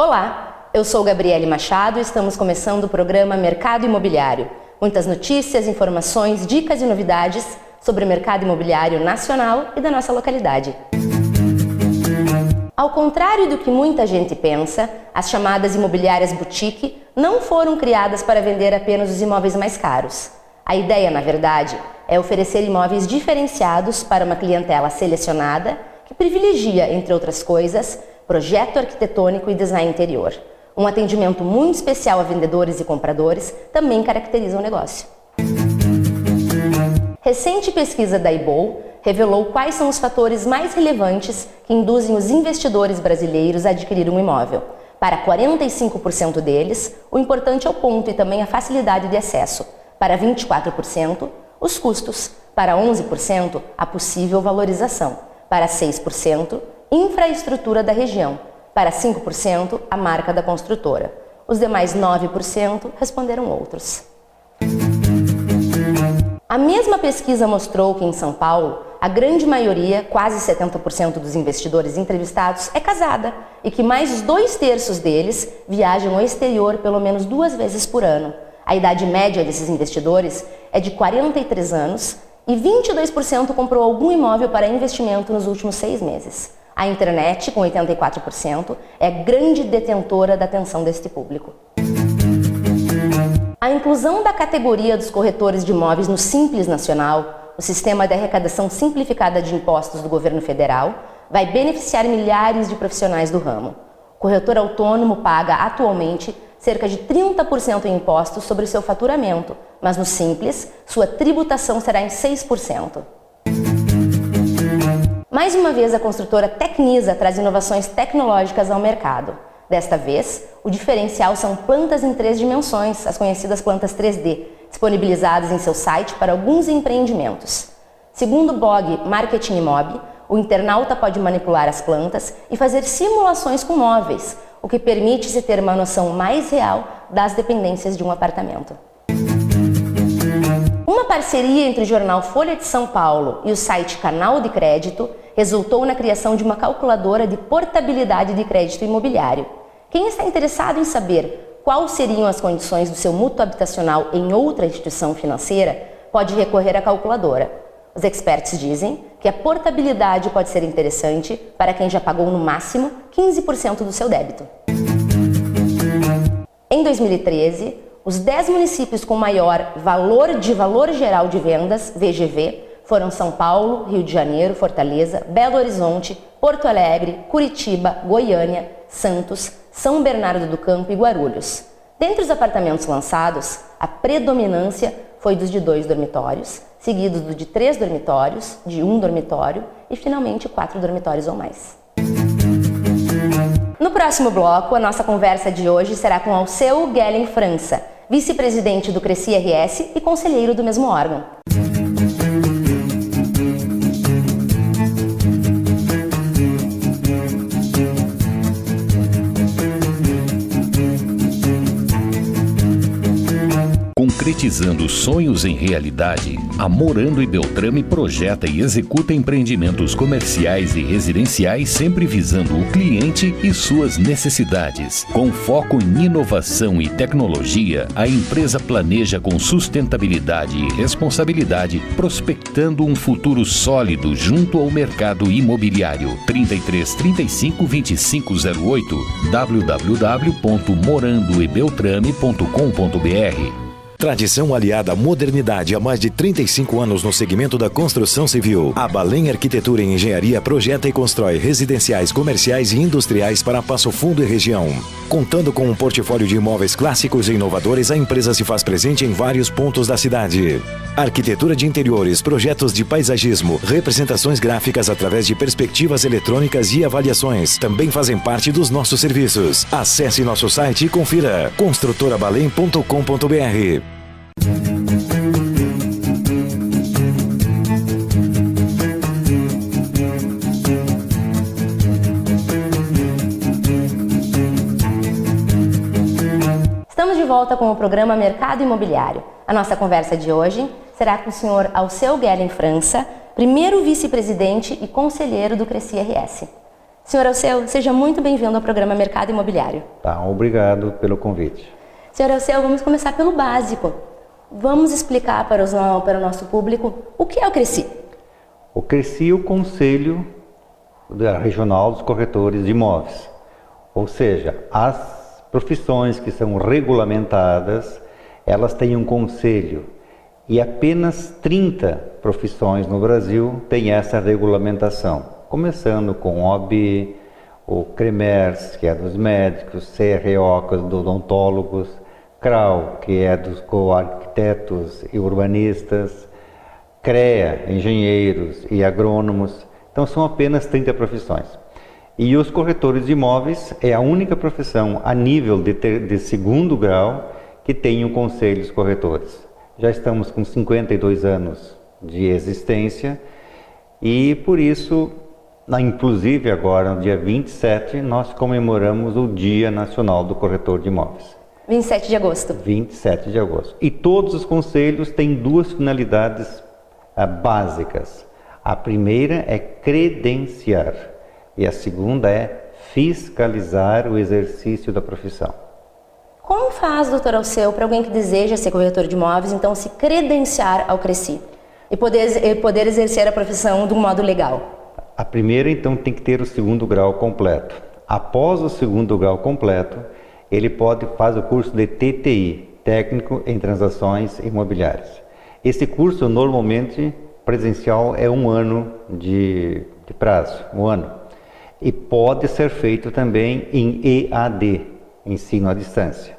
Olá, eu sou Gabriele Machado e estamos começando o programa Mercado Imobiliário. Muitas notícias, informações, dicas e novidades sobre o mercado imobiliário nacional e da nossa localidade. Ao contrário do que muita gente pensa, as chamadas imobiliárias boutique não foram criadas para vender apenas os imóveis mais caros. A ideia, na verdade, é oferecer imóveis diferenciados para uma clientela selecionada que privilegia, entre outras coisas, projeto arquitetônico e design interior. Um atendimento muito especial a vendedores e compradores também caracteriza o negócio. Recente pesquisa da IBOL revelou quais são os fatores mais relevantes que induzem os investidores brasileiros a adquirir um imóvel. Para 45% deles, o importante é o ponto e também a facilidade de acesso. Para 24%, os custos. Para 11%, a possível valorização. Para 6%, infraestrutura da região. Para 5%, a marca da construtora. Os demais 9% responderam outros. A mesma pesquisa mostrou que em São Paulo, a grande maioria, quase 70% dos investidores entrevistados, é casada e que mais de 2/3 deles viajam ao exterior pelo menos 2 vezes por ano. A idade média desses investidores é de 43 anos e 22% comprou algum imóvel para investimento nos últimos 6 meses. A internet, com 84%, é grande detentora da atenção deste público. A inclusão da categoria dos corretores de imóveis no Simples Nacional, o sistema de arrecadação simplificada de impostos do governo federal, vai beneficiar milhares de profissionais do ramo. O corretor autônomo paga atualmente cerca de 30% em impostos sobre seu faturamento, mas no Simples, sua tributação será em 6%. Mais uma vez, a construtora Tecnisa traz inovações tecnológicas ao mercado. Desta vez, o diferencial são plantas em 3 dimensões, as conhecidas plantas 3D, disponibilizadas em seu site para alguns empreendimentos. Segundo o blog Marketing Imob, o internauta pode manipular as plantas e fazer simulações com móveis, o que permite-se ter uma noção mais real das dependências de um apartamento. Uma parceria entre o jornal Folha de São Paulo e o site Canal de Crédito resultou na criação de uma calculadora de portabilidade de crédito imobiliário. Quem está interessado em saber quais seriam as condições do seu mútuo habitacional em outra instituição financeira, pode recorrer à calculadora. Os experts dizem que a portabilidade pode ser interessante para quem já pagou no máximo 15% do seu débito. Em 2013, os 10 municípios com maior valor geral de vendas, VGV, foram São Paulo, Rio de Janeiro, Fortaleza, Belo Horizonte, Porto Alegre, Curitiba, Goiânia, Santos, São Bernardo do Campo e Guarulhos. Dentre os apartamentos lançados, a predominância foi dos de 2 dormitórios, seguidos do de 3 dormitórios, de 1 dormitório e finalmente 4 dormitórios ou mais. No próximo bloco, a nossa conversa de hoje será com Alceu Guellen França, vice-presidente do Cresci RS e conselheiro do mesmo órgão. Concretizando sonhos em realidade, a Morando e Beltrame projeta e executa empreendimentos comerciais e residenciais sempre visando o cliente e suas necessidades. Com foco em inovação e tecnologia, a empresa planeja com sustentabilidade e responsabilidade, prospectando um futuro sólido junto ao mercado imobiliário. 33 35 2508 www.morandoebeltrame.com.br. Tradição aliada à modernidade há mais de 35 anos no segmento da construção civil. A Balém Arquitetura e Engenharia projeta e constrói residenciais, comerciais e industriais para Passo Fundo e região. Contando com um portfólio de imóveis clássicos e inovadores, a empresa se faz presente em vários pontos da cidade. Arquitetura de interiores, projetos de paisagismo, representações gráficas através de perspectivas eletrônicas e avaliações também fazem parte dos nossos serviços. Acesse nosso site e confira construtorabalém.com.br. Estamos de volta com o programa Mercado Imobiliário. A nossa conversa de hoje será com o senhor Alceu Guellen França, primeiro vice-presidente e conselheiro do Cresci RS. Senhor Alceu, seja muito bem-vindo ao programa Mercado Imobiliário. Tá, obrigado pelo convite. Senhor Alceu, vamos começar pelo básico. Vamos explicar para o nosso público o que é o CRECI. O CRECI é o Conselho Regional dos Corretores de Imóveis. Ou seja, as profissões que são regulamentadas, elas têm um conselho. E apenas 30 profissões no Brasil têm essa regulamentação. Começando com o OAB, o CREMERS, que é dos médicos, CRO, que é dos odontólogos, CRAU, que é dos arquitetos e urbanistas, CREA, engenheiros e agrônomos. Então são apenas 30 profissões. E os corretores de imóveis é a única profissão a nível de segundo grau que tem um conselho dos corretores. Já estamos com 52 anos de existência e por isso, inclusive agora no dia 27, nós comemoramos o Dia Nacional do Corretor de Imóveis. 27 de agosto. 27 de agosto. E todos os conselhos têm duas finalidades básicas. A primeira é credenciar e a segunda é fiscalizar o exercício da profissão. Como faz, doutor Alceu, para alguém que deseja ser corretor de imóveis, então se credenciar ao CRECI e poder exercer a profissão de um modo legal? A primeira, então, tem que ter o segundo grau completo. Após o segundo grau completo, ele faz o curso de TTI, Técnico em Transações Imobiliárias. Esse curso, normalmente, presencial é 1 ano de prazo, 1 ano. E pode ser feito também em EAD, ensino à distância.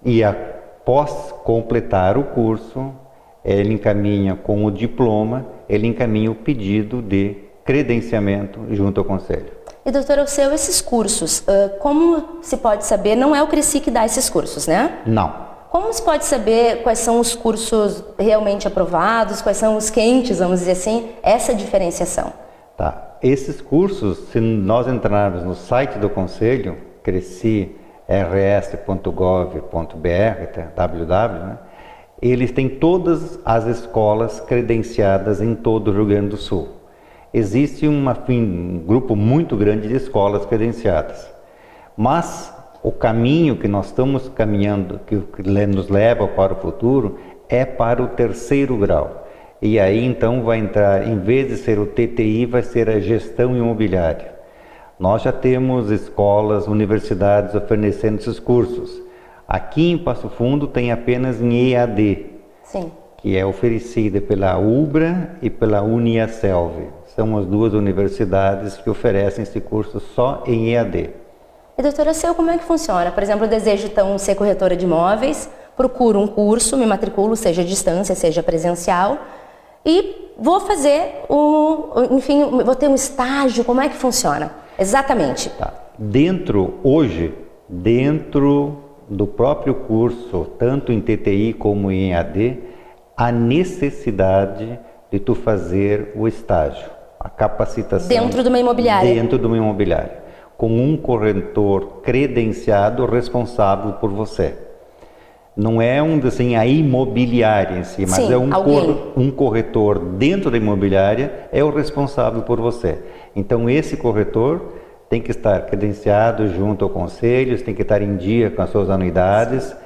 E após completar o curso, ele encaminha com o diploma, ele encaminha o pedido de credenciamento junto ao Conselho. E doutor Alceu, esses cursos, como se pode saber, não é o CRECI que dá esses cursos, né? Não. Como se pode saber quais são os cursos realmente aprovados, quais são os quentes, vamos dizer assim, essa diferenciação? Tá. Esses cursos, se nós entrarmos no site do Conselho, crecirs.gov.br, www, né? Eles têm todas as escolas credenciadas em todo o Rio Grande do Sul. Existe um grupo muito grande de escolas credenciadas. Mas o caminho que nós estamos caminhando, que nos leva para o futuro, é para o 3º grau. E aí então vai entrar, em vez de ser o TTI, vai ser a gestão imobiliária. Nós já temos escolas, universidades oferecendo esses cursos. Aqui em Passo Fundo tem apenas em EAD, Sim. que é oferecida pela UBRA e pela Uniaselv. São as duas universidades que oferecem esse curso só em EAD. E doutora Alceu, como é que funciona? Por exemplo, eu desejo então ser corretora de imóveis, procuro um curso, me matriculo, seja à distância, seja presencial, e vou fazer vou ter um estágio, como é que funciona? Exatamente. Tá. Dentro do próprio curso, tanto em TTI como em EAD, a necessidade de tu fazer o estágio, a capacitação. Dentro de uma imobiliária? Dentro de uma imobiliária, com um corretor credenciado responsável por você. Não é a imobiliária em si, mas Sim, é um corretor dentro da imobiliária é o responsável por você. Então esse corretor tem que estar credenciado junto ao conselho, tem que estar em dia com as suas anuidades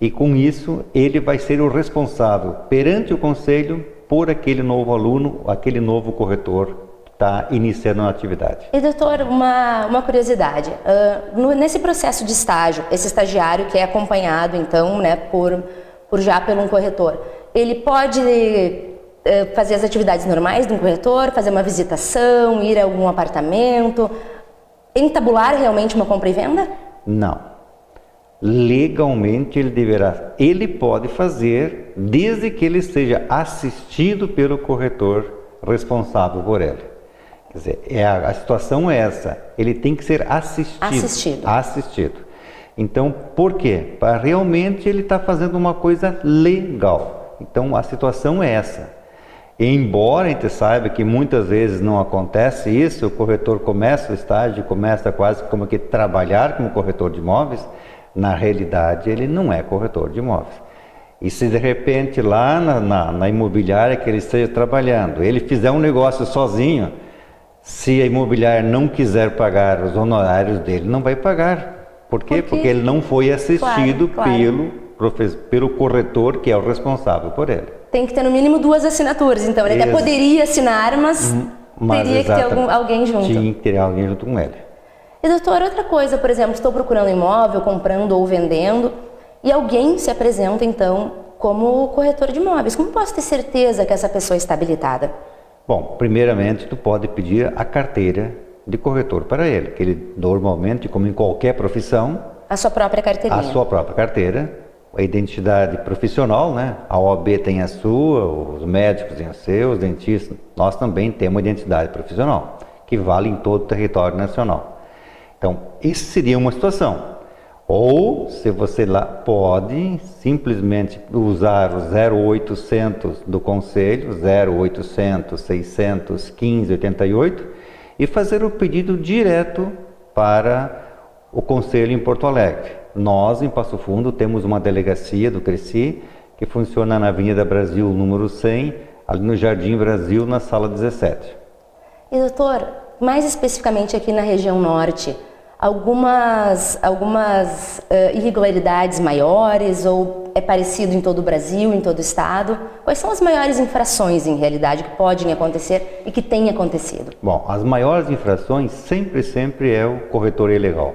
e com isso ele vai ser o responsável perante o conselho por aquele novo aluno, aquele novo corretor que está iniciando a atividade. E doutor, uma curiosidade, nesse processo de estágio, esse estagiário que é acompanhado então, né, por um corretor, ele pode fazer as atividades normais de um corretor, fazer uma visitação, ir a algum apartamento, entabular realmente uma compra e venda? Não. Legalmente ele pode fazer desde que ele seja assistido pelo corretor responsável por ele. Quer dizer, a situação é essa, ele tem que ser assistido. Então, por quê? Para realmente ele estar fazendo uma coisa legal. Então, a situação é essa. Embora a gente saiba que muitas vezes não acontece isso, o corretor começa o estágio, começa quase como que trabalhar como corretor de imóveis, na realidade ele não é corretor de imóveis. E se de repente lá na imobiliária que ele esteja trabalhando, ele fizer um negócio sozinho, Se a imobiliária não quiser pagar os honorários dele, não vai pagar. Por quê? Porque ele não foi assistido pelo corretor, que é o responsável por ele. Tem que ter no mínimo 2 assinaturas, então. Ele até poderia assinar, mas teria que ter alguém junto. Tinha que ter alguém junto com ele. E doutor, outra coisa, por exemplo, estou procurando imóvel, comprando ou vendendo, e alguém se apresenta, então, como corretor de imóveis. Como posso ter certeza que essa pessoa está habilitada? Bom, primeiramente, tu pode pedir a carteira de corretor para ele, que ele normalmente, como em qualquer profissão... A sua própria carteirinha. A sua própria carteira, a identidade profissional, né? A OAB tem a sua, os médicos têm a seu, os dentistas. Nós também temos uma identidade profissional, que vale em todo o território nacional. Então, isso seria uma situação. Ou, se você lá pode simplesmente usar o 0800 do Conselho, 0800 615 88, e fazer o pedido direto para o Conselho em Porto Alegre. Nós, em Passo Fundo, temos uma delegacia do CRECI, que funciona na Avenida Brasil, número 100, ali no Jardim Brasil, na sala 17. E doutor, mais especificamente aqui na região norte, algumas irregularidades maiores ou é parecido em todo o Brasil, em todo o estado? Quais são as maiores infrações, em realidade, que podem acontecer e que têm acontecido? Bom, as maiores infrações sempre é o corretor ilegal.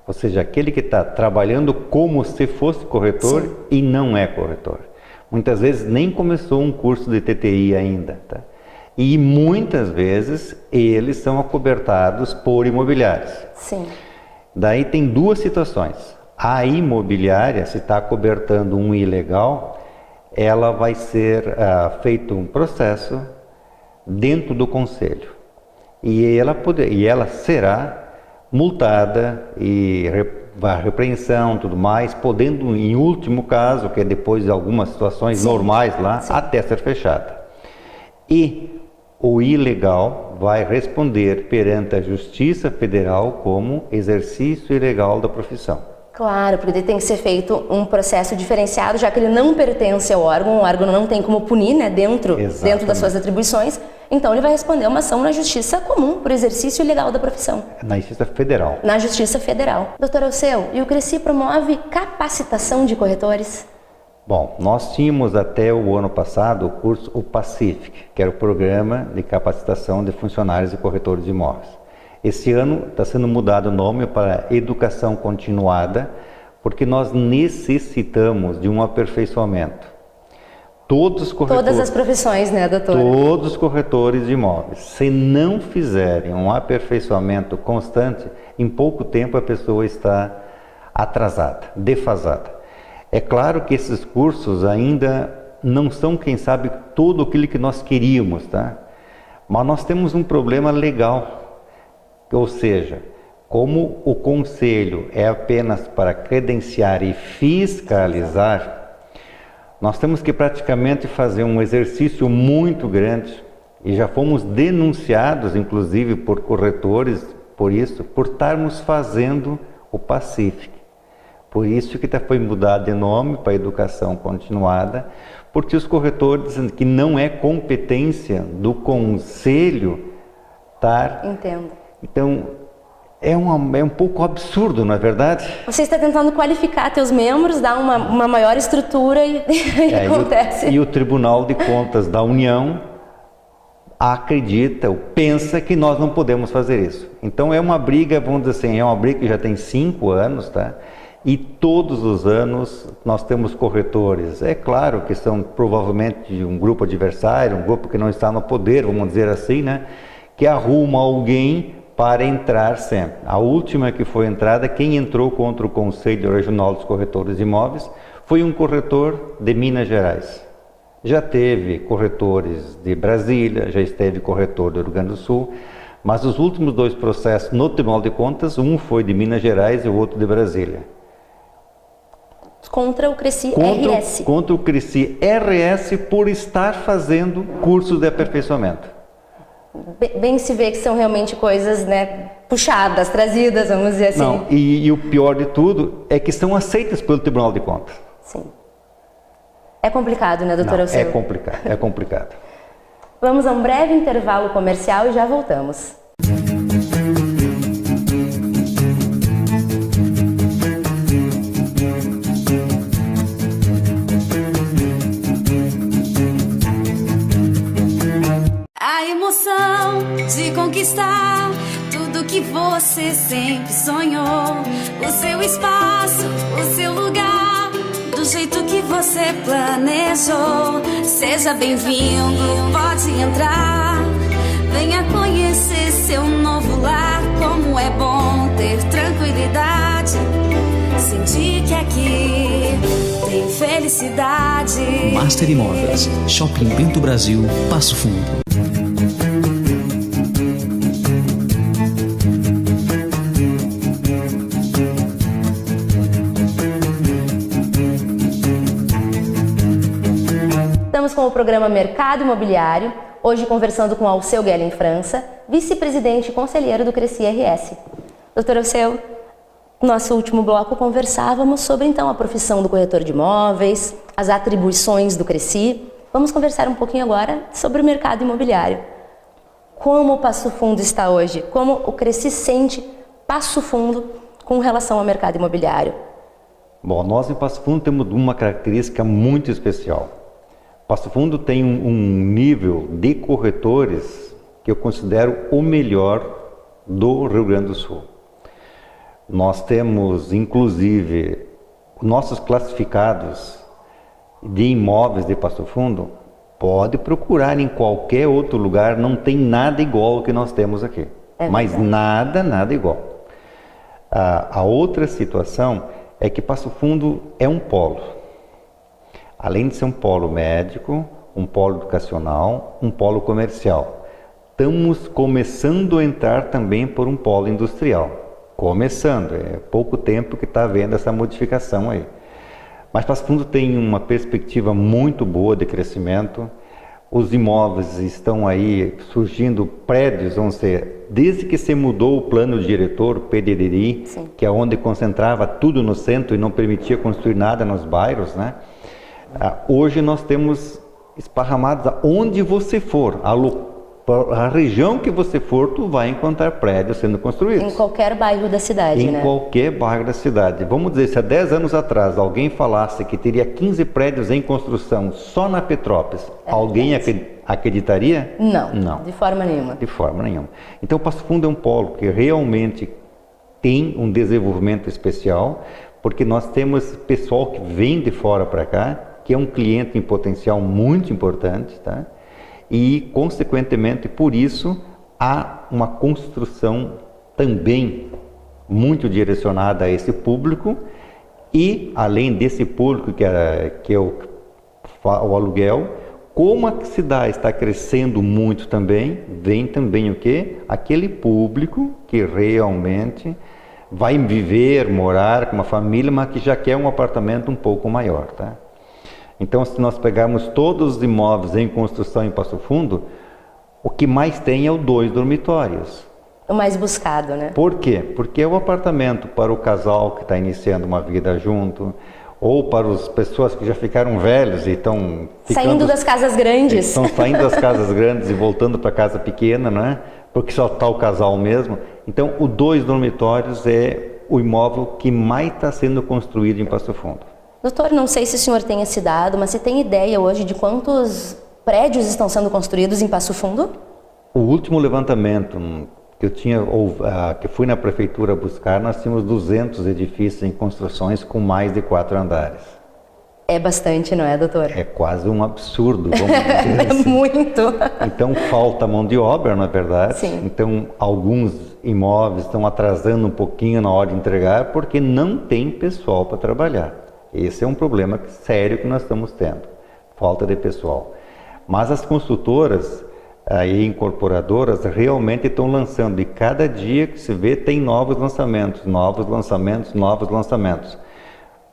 Ou seja, aquele que está trabalhando como se fosse corretor. Sim. E não é corretor. Muitas vezes nem começou um curso de TTI ainda, tá? E muitas vezes eles são acobertados por imobiliários. Sim. Daí tem 2 situações. A imobiliária, se está acobertando um ilegal, ela vai ser feito um processo dentro do conselho. E ela será multada e repreensão, tudo mais, podendo, em último caso, que é depois de algumas situações Sim. normais lá, Sim. até ser fechada. E o ilegal vai responder perante a Justiça Federal como exercício ilegal da profissão. Claro, porque tem que ser feito um processo diferenciado, já que ele não pertence ao órgão, o órgão não tem como punir, né, dentro das suas atribuições, então ele vai responder uma ação na Justiça Comum por exercício ilegal da profissão. Na Justiça Federal. Na Justiça Federal. Doutor Alceu, e o CRECI promove capacitação de corretores? Bom, nós tínhamos até o ano passado o curso o Pacific, que era o programa de capacitação de funcionários e corretores de imóveis. Esse ano está sendo mudado o nome para Educação Continuada, porque nós necessitamos de um aperfeiçoamento. Todas as profissões, né, doutor? Todos os corretores de imóveis, se não fizerem um aperfeiçoamento constante, em pouco tempo a pessoa está atrasada, defasada. É claro que esses cursos ainda não são, quem sabe, tudo aquilo que nós queríamos, tá? Mas nós temos um problema legal, ou seja, como o conselho é apenas para credenciar e fiscalizar, nós temos que praticamente fazer um exercício muito grande, e já fomos denunciados, inclusive, por corretores, por estarmos fazendo o Pacific. Por isso que foi mudado de nome para Educação Continuada, porque os corretores dizem que não é competência do conselho estar... Entendo. Então, é um pouco absurdo, não é verdade? Você está tentando qualificar teus membros, dar uma maior estrutura e acontece. E o Tribunal de Contas da União acredita ou pensa que nós não podemos fazer isso. Então é uma briga, vamos dizer assim, é uma briga que já tem 5 anos, tá? E todos os anos nós temos corretores. É claro que são provavelmente um grupo adversário, um grupo que não está no poder, vamos dizer assim, né? Que arruma alguém para entrar sempre. A última que foi entrada, quem entrou contra o Conselho Regional dos Corretores de Imóveis, foi um corretor de Minas Gerais. Já teve corretores de Brasília, já esteve corretor do Rio Grande do Sul, mas os últimos 2 processos no Tribunal de Contas, um foi de Minas Gerais e o outro de Brasília. Contra o CRECI RS. Contra o CRECI RS por estar fazendo cursos de aperfeiçoamento. Bem se vê que são realmente coisas, né, puxadas, trazidas, vamos dizer assim. Não, e o pior de tudo é que são aceitas pelo Tribunal de Contas. Sim. É complicado, né, doutor Alceu? É complicado. Vamos a um breve intervalo comercial e já voltamos. A emoção de conquistar tudo que você sempre sonhou. O seu espaço, o seu lugar, do jeito que você planejou. Seja bem-vindo, pode entrar. Venha conhecer seu novo lar. Como é bom ter tranquilidade, sentir que aqui tem felicidade. Master Imóveis, Shopping Bento Brasil, Passo Fundo. Estamos com o programa Mercado Imobiliário, hoje conversando com Alceu Guellen França, vice-presidente e conselheiro do Cresci RS. Doutor Alceu, no nosso último bloco conversávamos sobre então a profissão do corretor de imóveis, as atribuições do Cresci. Vamos conversar um pouquinho agora sobre o mercado imobiliário. Como o Passo Fundo está hoje? Como o Cresci sente Passo Fundo com relação ao mercado imobiliário? Bom, nós em Passo Fundo temos uma característica muito especial. Passo Fundo tem um nível de corretores que eu considero o melhor do Rio Grande do Sul. Nós temos, inclusive, nossos classificados de imóveis de Passo Fundo. Pode procurar em qualquer outro lugar, não tem nada igual ao que nós temos aqui. Mas nada igual. A outra situação é que Passo Fundo é um polo. Além de ser um polo médico, um polo educacional, um polo comercial. Estamos começando a entrar também por um polo industrial. Começando, é pouco tempo que está havendo essa modificação aí. Mas Passo Fundo tem uma perspectiva muito boa de crescimento. Os imóveis estão aí surgindo, prédios, vão ser, desde que se mudou o plano diretor, PDDI, sim, que é onde concentrava tudo no centro e não permitia construir nada nos bairros, né? Hoje nós temos esparramados aonde você for, a região que você for, tu vai encontrar prédios sendo construídos. Em qualquer bairro da cidade, né? Em qualquer bairro da cidade. Vamos dizer, se há 10 anos atrás alguém falasse que teria 15 prédios em construção só na Petrópolis, alguém acreditaria? Não, de forma nenhuma. De forma nenhuma. Então, Passo Fundo é um polo que realmente tem um desenvolvimento especial, porque nós temos pessoal que vem de fora para cá, que é um cliente em potencial muito importante, tá? E, consequentemente, por isso, há uma construção também muito direcionada a esse público e, além desse público que é o aluguel, como a cidade está crescendo muito também, vem também o quê? Aquele público que realmente vai viver, morar com uma família, mas que já quer um apartamento um pouco maior, tá? Então, se nós pegarmos todos os imóveis em construção em Passo Fundo, o que mais tem é o 2 dormitórios. O mais buscado, né? Por quê? Porque é o apartamento para o casal que está iniciando uma vida junto, ou para as pessoas que já ficaram velhos e estão saindo das casas grandes. Estão saindo das casas grandes e voltando para a casa pequena, né? Porque só está o casal mesmo. Então, o 2 dormitórios é o imóvel que mais está sendo construído em Passo Fundo. Doutor, não sei se o senhor tem esse dado, mas você tem ideia hoje de quantos prédios estão sendo construídos em Passo Fundo? O último levantamento que eu tinha, que fui na prefeitura buscar, nós tínhamos 200 edifícios em construções com mais de 4 andares. É bastante, não é, doutor? É quase um absurdo, vamos dizer assim. É muito. Então, falta mão de obra, na verdade. Sim. Então, alguns imóveis estão atrasando um pouquinho na hora de entregar, porque não tem pessoal para trabalhar. Esse é um problema sério que nós estamos tendo, falta de pessoal. Mas as construtoras e incorporadoras realmente estão lançando, e cada dia que se vê tem novos lançamentos.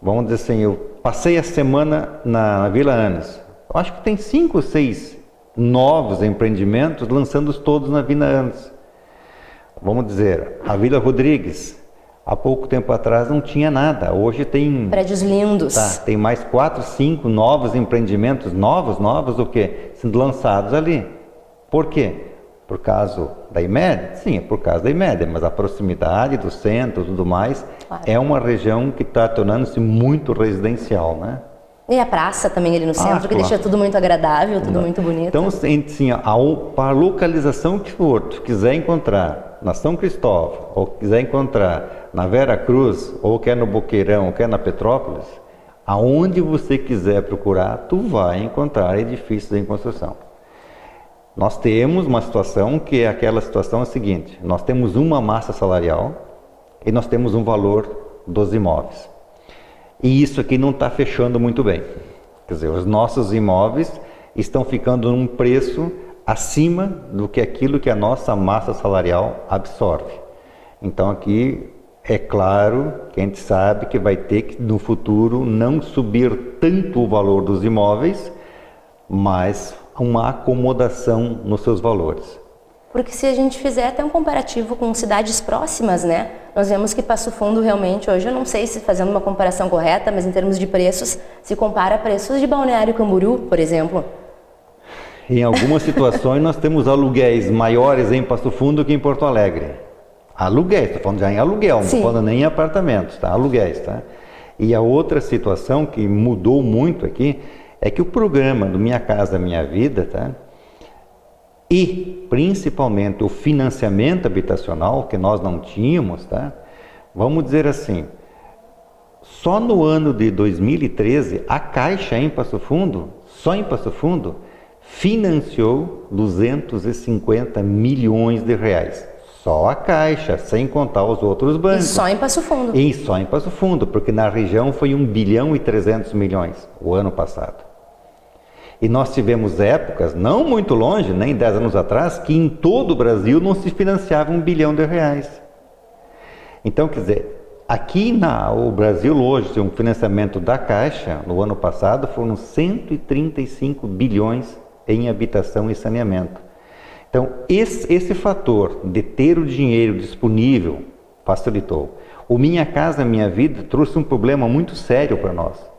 Vamos dizer assim, eu passei a semana na Vila Anes, eu acho que tem 5 ou 6 novos empreendimentos lançando todos na Vila Anes. Vamos dizer, a Vila Rodrigues, há pouco tempo atrás não tinha nada, hoje tem... prédios lindos. Tem mais 4, 5 novos empreendimentos, novos o quê? Sendo lançados ali. Por quê? Por causa da IMED? Sim, é por causa da IMED, mas a proximidade do centro e tudo mais, claro, é uma região que está tornando-se muito residencial, né? E a praça também ali no centro, que deixa tudo muito agradável, tudo muito bonito. Então, assim, para a localização que for, tu quiser encontrar na São Cristóvão, ou quiser encontrar na Vera Cruz, ou quer no Boqueirão, ou quer na Petrópolis, aonde você quiser procurar, tu vai encontrar edifícios em construção. Nós temos uma situação que é aquela situação seguinte, nós temos uma massa salarial e nós temos um valor dos imóveis. E isso aqui não está fechando muito bem. Quer dizer, os nossos imóveis estão ficando num preço acima do que aquilo que a nossa massa salarial absorve. Então aqui é claro que a gente sabe que vai ter que no futuro não subir tanto o valor dos imóveis, mas uma acomodação nos seus valores. Porque se a gente fizer até um comparativo com cidades próximas, né? Nós vemos que Passo Fundo realmente hoje, eu não sei se fazendo uma comparação correta, mas em termos de preços, se compara a preços de Balneário Camboriú, por exemplo. Em algumas situações nós temos aluguéis maiores em Passo Fundo que em Porto Alegre. Aluguéis, estou falando já em aluguel, não estou falando nem em apartamentos, tá? Aluguéis, tá? E a outra situação que mudou muito aqui é que o programa do Minha Casa Minha Vida, tá? E principalmente o financiamento habitacional, que nós não tínhamos, tá? Vamos dizer assim, só no ano de 2013, a Caixa em Passo Fundo, só em Passo Fundo, financiou 250 milhões de reais. Só a Caixa, sem contar os outros bancos. E só em Passo Fundo. E só em Passo Fundo, porque na região foi 1 bilhão e 300 milhões o ano passado. E nós tivemos épocas, não muito longe, nem 10 anos atrás, que em todo o Brasil não se financiava 1 bilhão de reais. Então, quer dizer, aqui o Brasil hoje tem um financiamento da Caixa, no ano passado foram 135 bilhões em habitação e saneamento. Então, esse fator de ter o dinheiro disponível facilitou. O Minha Casa Minha Vida trouxe um problema muito sério para nós.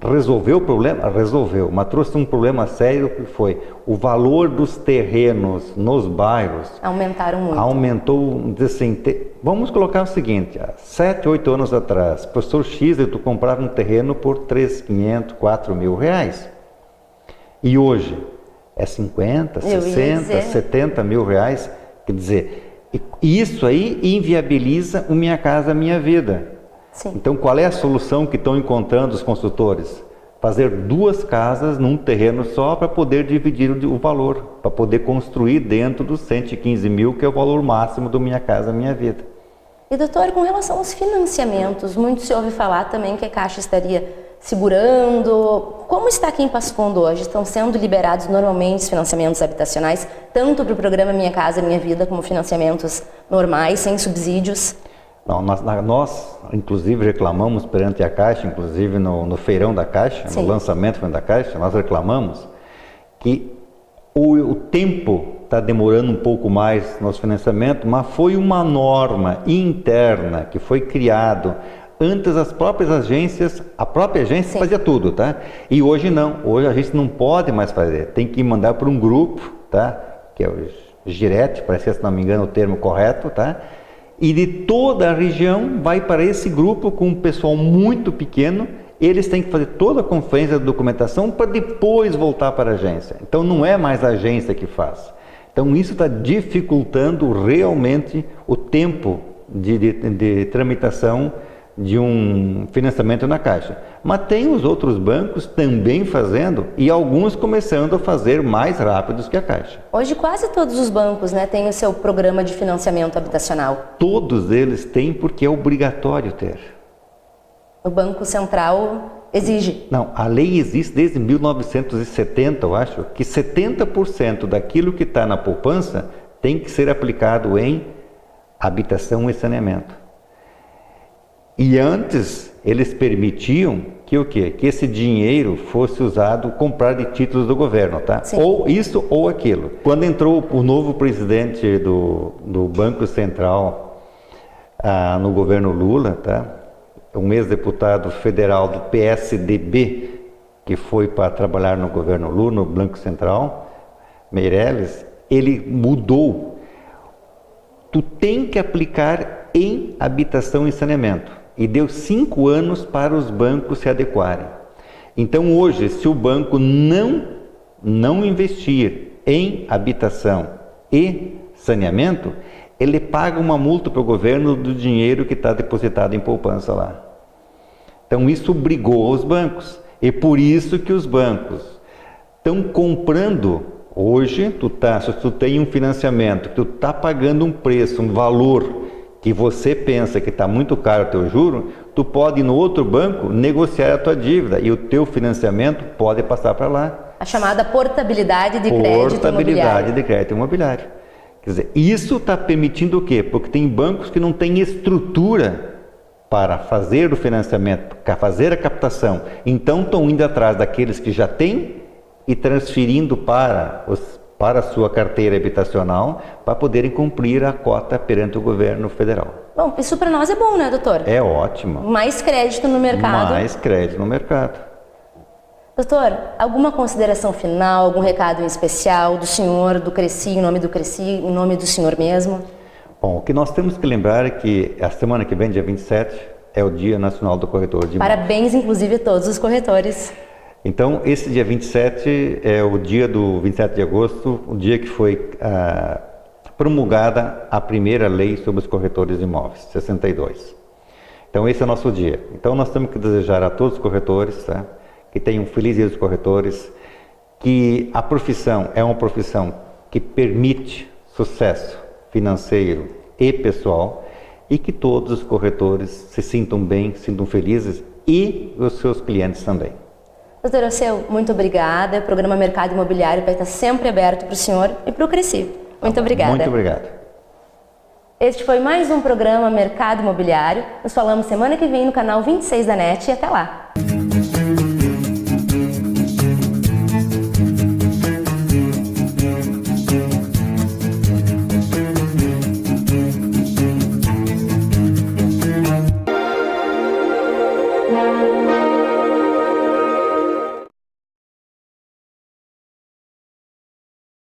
Resolveu o problema? Resolveu, mas trouxe um problema sério que foi o valor dos terrenos nos bairros. Aumentaram muito. Aumentou, assim, vamos colocar o seguinte, há 7, 8 anos atrás, professor X, tu comprava um terreno por 3.500, 4.000 reais. E hoje é 50, 60, 70 mil reais. Quer dizer, isso aí inviabiliza o Minha Casa Minha Vida. Sim. Então, qual é a solução que estão encontrando os construtores? Fazer 2 casas num terreno só para poder dividir o valor, para poder construir dentro dos 115 mil, que é o valor máximo do Minha Casa Minha Vida. E doutor, com relação aos financiamentos, muito se ouve falar também que a Caixa estaria segurando. Como está aqui em Passo Fundo hoje? Estão sendo liberados normalmente os financiamentos habitacionais, tanto para o programa Minha Casa Minha Vida, como financiamentos normais, sem subsídios? Não, nós, inclusive, reclamamos perante a Caixa, inclusive no feirão da Caixa, Sim. no lançamento da Caixa, nós reclamamos que o tempo está demorando um pouco mais no nosso financiamento, mas foi uma norma interna que foi criado antes as próprias agências, a própria agência Sim. fazia tudo, tá? E hoje não, hoje a gente não pode mais fazer, tem que mandar para um grupo, tá? Que é o GIRET, parece que, se não me engano, o termo correto, tá? E de toda a região vai para esse grupo com um pessoal muito pequeno, eles têm que fazer toda a conferência de documentação para depois voltar para a agência. Então não é mais a agência que faz. Então isso está dificultando realmente o tempo de tramitação de um financiamento na Caixa. Mas tem os outros bancos também fazendo e alguns começando a fazer mais rápidos que a Caixa. Hoje quase todos os bancos, né, têm o seu programa de financiamento habitacional. Todos eles têm porque é obrigatório ter. O Banco Central exige. Não, a lei existe desde 1970, eu acho, que 70% daquilo que está na poupança tem que ser aplicado em habitação e saneamento. E antes, eles permitiam que o quê? Que esse dinheiro fosse usado comprar de títulos do governo, tá? Sim. Ou isso ou aquilo. Quando entrou o novo presidente do Banco Central no governo Lula, tá? Um ex-deputado federal do PSDB, que foi para trabalhar no governo Lula, no Banco Central, Meirelles, ele mudou. Tu tem que aplicar em habitação e saneamento. E deu 5 anos para os bancos se adequarem. Então hoje, se o banco não investir em habitação e saneamento, ele paga uma multa para o governo do dinheiro que está depositado em poupança lá. Então isso obrigou os bancos. E por isso que os bancos estão comprando. Hoje, se tu tem um financiamento, tu está pagando um preço, um valor que você pensa que está muito caro o teu juro, tu pode ir no outro banco negociar a tua dívida e o teu financiamento pode passar para lá. A chamada portabilidade de crédito imobiliário. Portabilidade de crédito imobiliário. Quer dizer, isso está permitindo o quê? Porque tem bancos que não têm estrutura para fazer o financiamento, para fazer a captação. Então estão indo atrás daqueles que já têm e transferindo para a sua carteira habitacional para poderem cumprir a cota perante o governo federal. Bom, isso para nós é bom, né, doutor? É ótimo. Mais crédito no mercado. Mais crédito no mercado. Doutor, alguma consideração final, algum recado em especial do senhor, do Cresci, em nome do Cresci, em nome do senhor mesmo? Bom, o que nós temos que lembrar é que a semana que vem, dia 27, é o Dia Nacional do Corretor de Imóveis. Parabéns, inclusive, a todos os corretores. Então, esse dia 27 é o dia do 27 de agosto, o dia que foi promulgada a primeira lei sobre os corretores de imóveis, 62. Então, esse é o nosso dia. Então, nós temos que desejar a todos os corretores, tá, que tenham felizes dias dos corretores, que a profissão é uma profissão que permite sucesso financeiro e pessoal e que todos os corretores se sintam bem, se sintam felizes e os seus clientes também. Doutor Alceu, muito obrigada. O programa Mercado Imobiliário vai estar sempre aberto para o senhor e para o Cresci. Muito obrigada. Muito obrigado. Este foi mais um programa Mercado Imobiliário. Nos falamos semana que vem no canal 26 da NET e até lá.